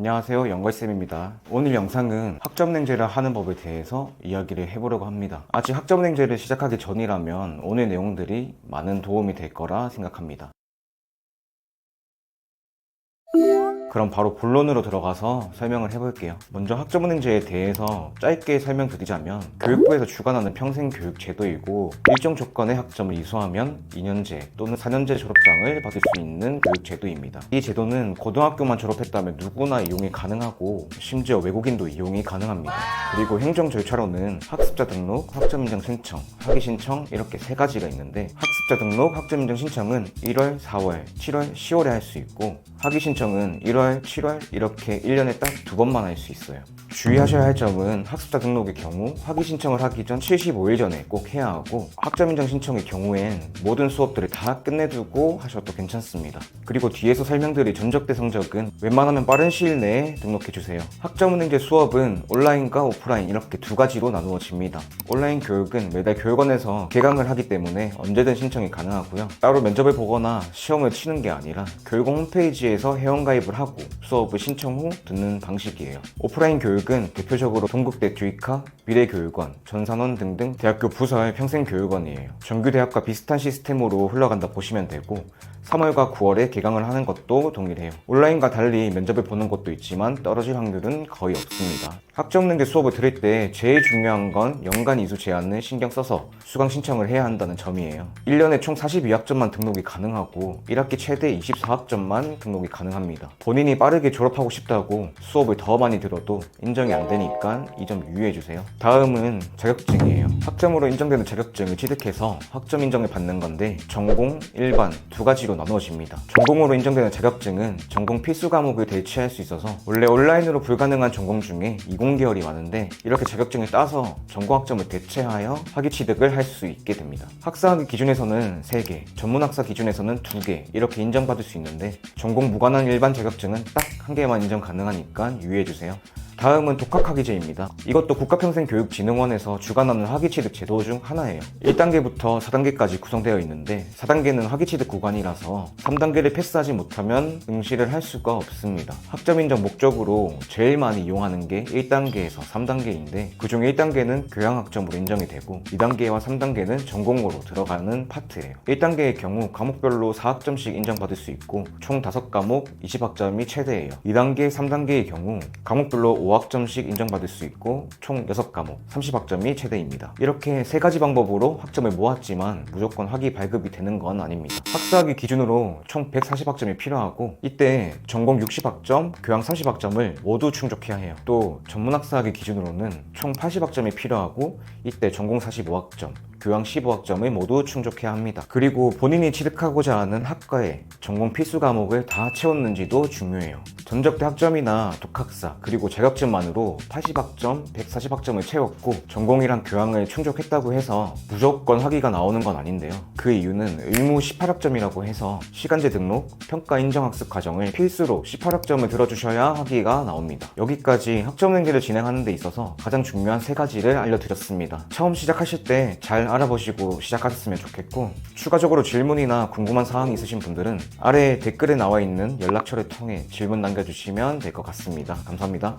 안녕하세요, 영걸쌤입니다. 오늘 영상은 학점냉제를 하는 법에 대해서 이야기를 해보려고 합니다. 아직 학점냉제를 시작하기 전이라면 오늘 내용들이 많은 도움이 될 거라 생각합니다. 그럼 바로 본론으로 들어가서 설명을 해볼게요. 먼저 학점은행제에 대해서 짧게 설명드리자면 교육부에서 주관하는 평생교육 제도이고 일정 조건의 학점을 이수하면 2년제 또는 4년제 졸업장을 받을 수 있는 교육 제도입니다. 이 제도는 고등학교만 졸업했다면 누구나 이용이 가능하고 심지어 외국인도 이용이 가능합니다. 그리고 행정 절차로는 학습자 등록, 학점인정 신청, 학위 신청 이렇게 세 가지가 있는데 학습자 등록, 학점인정 신청은 1월, 4월, 7월, 10월에 할 수 있고 학위 신청은 1월, 7월 이렇게 1년에 딱 2번만 할 수 있어요. 주의하셔야 할 점은 학습자 등록의 경우 학위 신청을 하기 전 75일 전에 꼭 해야 하고 학점인정 신청의 경우엔 모든 수업들을 다 끝내두고 하셔도 괜찮습니다. 그리고 뒤에서 설명드릴 전적대 성적은 웬만하면 빠른 시일 내에 등록해주세요. 학점은행제 수업은 온라인과 오프라인 이렇게 두 가지로 나누어집니다. 온라인 교육은 매달 교육원에서 개강을 하기 때문에 언제든 신청이 가능하고요. 따로 면접을 보거나 시험을 치는 게 아니라 교육원 홈페이지에서 회원가입을 하고 수업을 신청 후 듣는 방식이에요. 오프라인 교육은 대표적으로 동국대 듀이카, 미래교육원, 전산원 등등 대학교 부설 평생교육원이에요. 정규대학과 비슷한 시스템으로 흘러간다 보시면 되고 3월과 9월에 개강을 하는 것도 동일해요. 온라인과 달리 면접을 보는 것도 있지만 떨어질 확률은 거의 없습니다. 학점능계 수업을 들을 때 제일 중요한 건 연간 이수 제한을 신경 써서 수강 신청을 해야 한다는 점이에요. 1년에 총 42학점만 등록이 가능하고 1학기 최대 24학점만 등록이 가능합니다. 본인이 빠르게 졸업하고 싶다고 수업을 더 많이 들어도 인정이 안 되니까 이 점 유의해주세요. 다음은 자격증이에요. 학점으로 인정되는 자격증을 취득해서 학점 인정을 받는 건데 전공, 일반 두 가지로 나누어집니다. 전공으로 인정되는 자격증은 전공 필수 과목을 대체할 수 있어서 원래 온라인으로 불가능한 전공 중에 20계열이 많은데 이렇게 자격증을 따서 전공학점을 대체하여 학위 취득을 할 수 있게 됩니다. 학사학위 기준에서는 3개, 전문학사 기준에서는 2개 이렇게 인정받을 수 있는데 전공 무관한 일반 자격증은 딱 1개만 인정 가능하니까 유의해주세요. 다음은 독학학위제입니다. 이것도 국가평생교육진흥원에서 주관하는 학위취득 제도 중 하나예요. 1단계부터 4단계까지 구성되어 있는데 4단계는 학위취득 구간이라서 3단계를 패스하지 못하면 응시를 할 수가 없습니다. 학점 인정 목적으로 제일 많이 이용하는 게 1단계에서 3단계인데 그중 1단계는 교양학점으로 인정이 되고 2단계와 3단계는 전공으로 들어가는 파트예요. 1단계의 경우 과목별로 4학점씩 인정받을 수 있고 총 5과목 20학점이 최대예요. 2단계, 3단계의 경우 과목별로 5학점씩 인정받을 수 있고 총 6과목 30학점이 최대입니다. 이렇게 세 가지 방법으로 학점을 모았지만 무조건 학위 발급이 되는 건 아닙니다. 학사학위 기준으로 총 140학점이 필요하고 이때 전공 60학점, 교양 30학점을 모두 충족해야 해요. 또 전문학사학위 기준으로는 총 80학점이 필요하고 이때 전공 45학점, 교양 15학점을 모두 충족해야 합니다. 그리고 본인이 취득하고자 하는 학과에 전공 필수 과목을 다 채웠는지도 중요해요. 전적대 학점이나 독학사 그리고 자격증만으로 80학점, 140학점을 채웠고 전공이랑 교양을 충족했다고 해서 무조건 학위가 나오는 건 아닌데요. 그 이유는 의무 18학점이라고 해서 시간제 등록, 평가 인정 학습 과정을 필수로 18학점을 들어주셔야 학위가 나옵니다. 여기까지 학점행제를 진행하는 데 있어서 가장 중요한 3가지를 알려드렸습니다. 처음 시작하실 때 잘 알아보시고 시작하셨으면 좋겠고 추가적으로 질문이나 궁금한 사항이 있으신 분들은 아래 댓글에 나와 있는 연락처를 통해 질문 남겨주시면 될 것 같습니다. 감사합니다.